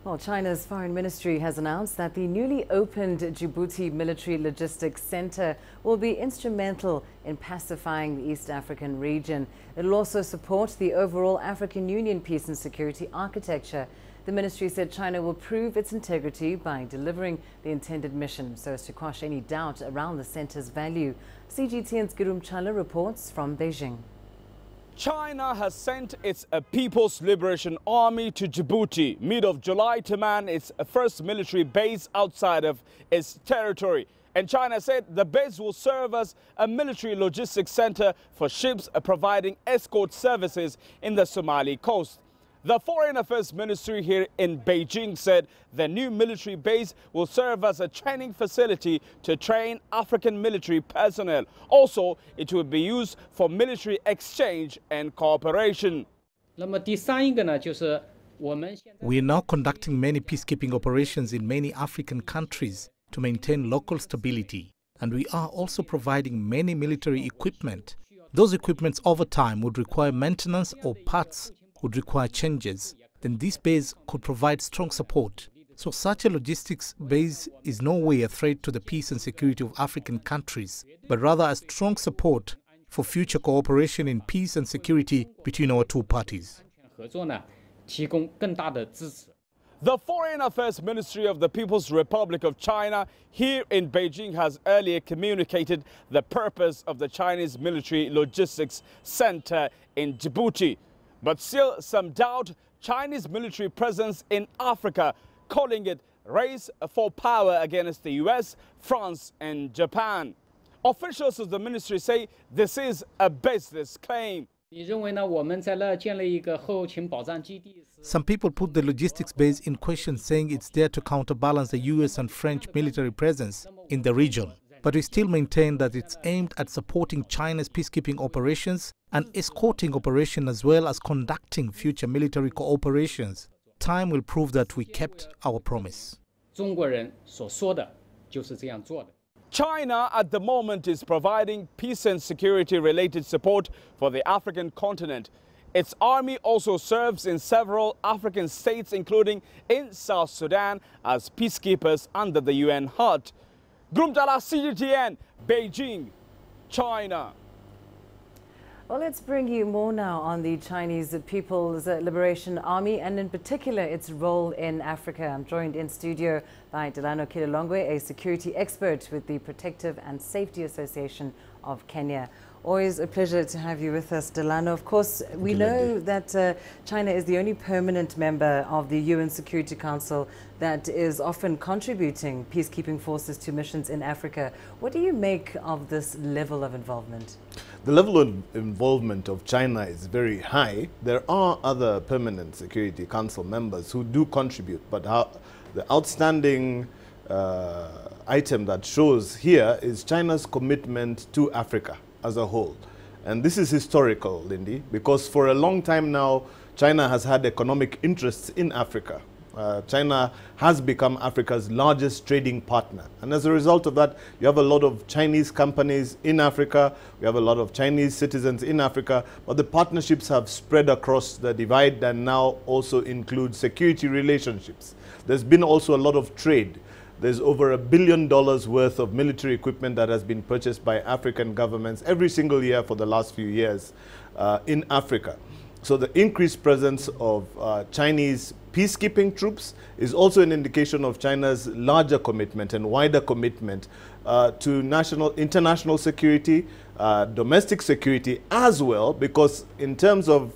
Well, China's foreign ministry has announced that the newly opened Djibouti military logistics center will be instrumental in pacifying the East African region. It will also support the overall African Union peace and security architecture. The ministry said China will prove its integrity by delivering the intended mission so as to quash any doubt around the center's value. CGTN's Girum Chala reports from Beijing. China has sent its People's Liberation Army to Djibouti mid of July to man its first military base outside of its territory. And China said the base will serve as a military logistics center for ships providing escort services in the Somali coast. The Foreign Affairs Ministry here in Beijing said the new military base will serve as a training facility to train African military personnel. Also, it will be used for military exchange and cooperation. We are now conducting many peacekeeping operations in many African countries to maintain local stability. And we are also providing many military equipment. Those equipments over time would require maintenance or parts would require changes, then this base could provide strong support. So such a logistics base is no way a threat to the peace and security of African countries, but rather a strong support for future cooperation in peace and security between our two parties. The Foreign Affairs Ministry of the People's Republic of China here in Beijing has earlier communicated the purpose of the Chinese military logistics center in Djibouti. But still some doubt Chinese military presence in Africa, calling it race for power against the US, France and Japan. Officials of the ministry say this is a baseless claim. Some people put the logistics base in question, saying it's there to counterbalance the US and French military presence in the region. But we still maintain that it's aimed at supporting China's peacekeeping operations and escorting operation as well as conducting future military cooperations. Time will prove that we kept our promise. China at the moment is providing peace and security related support for the African continent. Its army also serves in several African states, including in South Sudan, as peacekeepers under the UN HUD. Girum, Chala, CGTN, Beijing, China. Well, let's bring you more now on the Chinese People's Liberation Army and in particular its role in Africa. I'm joined in studio by Delano Kilolongwe, a security expert with the Protective and Safety Association of Kenya. Always a pleasure to have you with us, Delano. Of course, we know that China is the only permanent member of the UN Security Council that is often contributing peacekeeping forces to missions in Africa. What do you make of this level of involvement? The level of involvement of China is very high. There are other permanent Security Council members who do contribute, but the outstanding item that shows here is China's commitment to Africa as a whole. And this is historical, Lindy, because for a long time now, China has had economic interests in Africa. China has become Africa's largest trading partner. And as a result of that, you have a lot of Chinese companies in Africa, we have a lot of Chinese citizens in Africa, but the partnerships have spread across the divide and now also include security relationships. There's been also a lot of trade. There's over $1 billion worth of military equipment that has been purchased by African governments every single year for the last few years in Africa. So the increased presence of Chinese peacekeeping troops is also an indication of China's larger commitment and wider commitment to international security, domestic security as well, because in terms of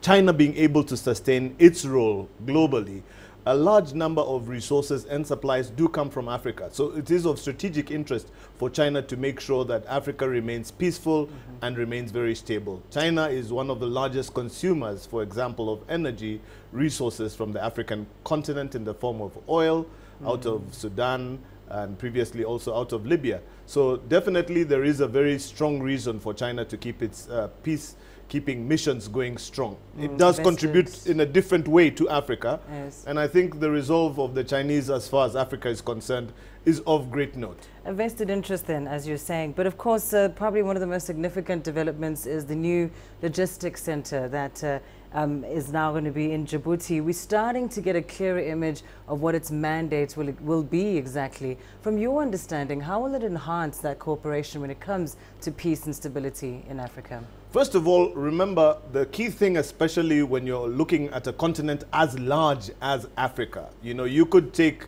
China being able to sustain its role globally, a large number of resources and supplies do come from Africa. So it is of strategic interest for China to make sure that Africa remains peaceful and remains very stable. China is one of the largest consumers, for example, of energy resources from the African continent in the form of oil out of Sudan and previously also out of Libya. So definitely there is a very strong reason for China to keep its peacekeeping missions going strong. It does contribute in a different way to Africa. Yes. And I think the resolve of the Chinese as far as Africa is concerned is of great note. A vested interest then, as you're saying. But of course, probably one of the most significant developments is the new logistics center that is now going to be in Djibouti. We're starting to get a clearer image of what its mandate will be exactly. From your understanding, how will it enhance that cooperation when it comes to peace and stability in Africa? First of all, remember the key thing, especially when you're looking at a continent as large as Africa. You know, you could take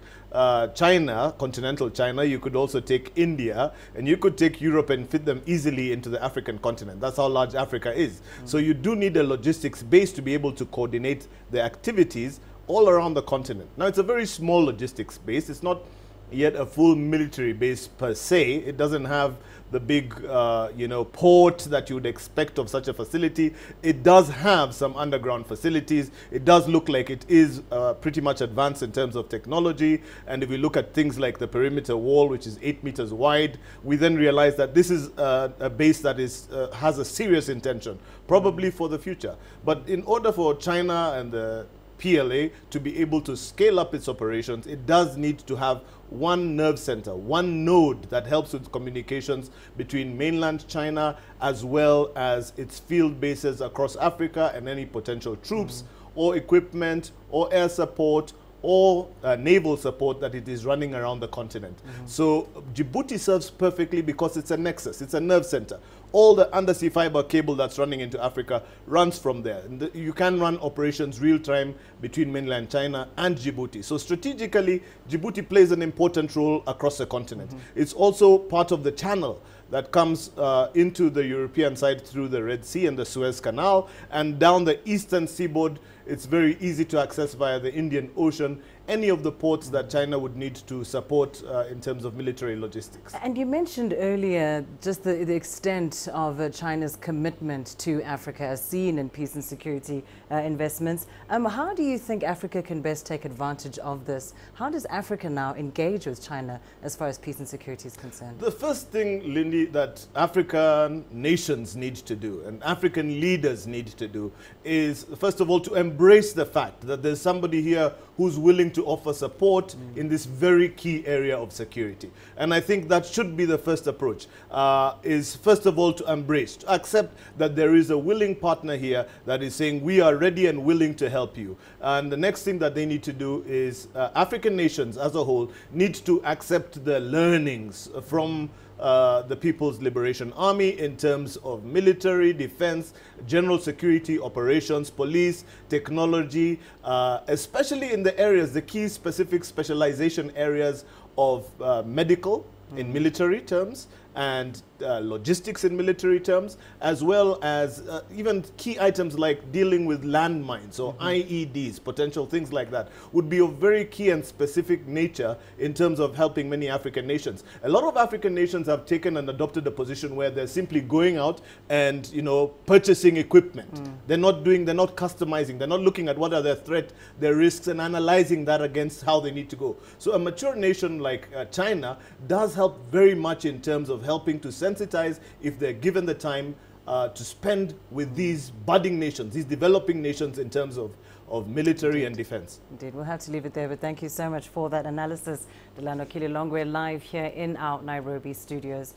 China, continental China, you could also take India, and you could take Europe and fit them easily into the African continent. That's how large Africa is. So you do need a logistics base to be able to coordinate the activities all around the continent. Now, it's a very small logistics base. It's not yet a full military base per se. It doesn't have the big, you know, port that you would expect of such a facility. It does have some underground facilities. It does look like it is pretty much advanced in terms of technology. And if we look at things like the perimeter wall, which is 8 meters wide, we then realize that this is a base that is has a serious intention, probably for the future. But in order for China and the PLA to be able to scale up its operations, it does need to have one nerve center, one node that helps with communications between mainland China as well as its field bases across Africa and any potential troops or equipment or air support or naval support that it is running around the continent. So Djibouti serves perfectly because it's a nexus, it's a nerve center. All the undersea fiber cable that's running into Africa runs from there. And you can run operations real time between mainland China and Djibouti. So strategically, Djibouti plays an important role across the continent. It's also part of the channel that comes into the European side through the Red Sea and the Suez Canal, and down the eastern seaboard. It's very easy to access via the Indian Ocean any of the ports that China would need to support in terms of military logistics. And you mentioned earlier just the extent of China's commitment to Africa as seen in peace and security investments. How do you think Africa can best take advantage of this? How does Africa now engage with China as far as peace and security is concerned? The first thing, Lindy, that African nations need to do and African leaders need to do is, first of all, to embrace the fact that there's somebody here who's willing to offer support in this very key area of security. And I think that should be the first approach, is first of all to embrace, to accept that there is a willing partner here that is saying we are ready and willing to help you. And the next thing that they need to do is African nations as a whole need to accept the learnings from the People's Liberation Army in terms of military, defense, general security, operations, police, technology, especially in the areas, the key specific specialization areas of medical in military terms and logistics in military terms, as well as even key items like dealing with landmines or IEDs, potential things like that, would be of very key and specific nature in terms of helping many African nations. A lot of African nations have taken and adopted a position where they're simply going out and, you know, purchasing equipment. They're not customizing, they're not looking at what are their threats, their risks, and analyzing that against how they need to go. So a mature nation like China does help very much in terms of helping to sensitize, if they're given the time, to spend with these budding nations, these developing nations in terms of military and defense. Indeed, we'll have to leave it there, but thank you so much for that analysis. Delano Kililongwe live here in our Nairobi studios.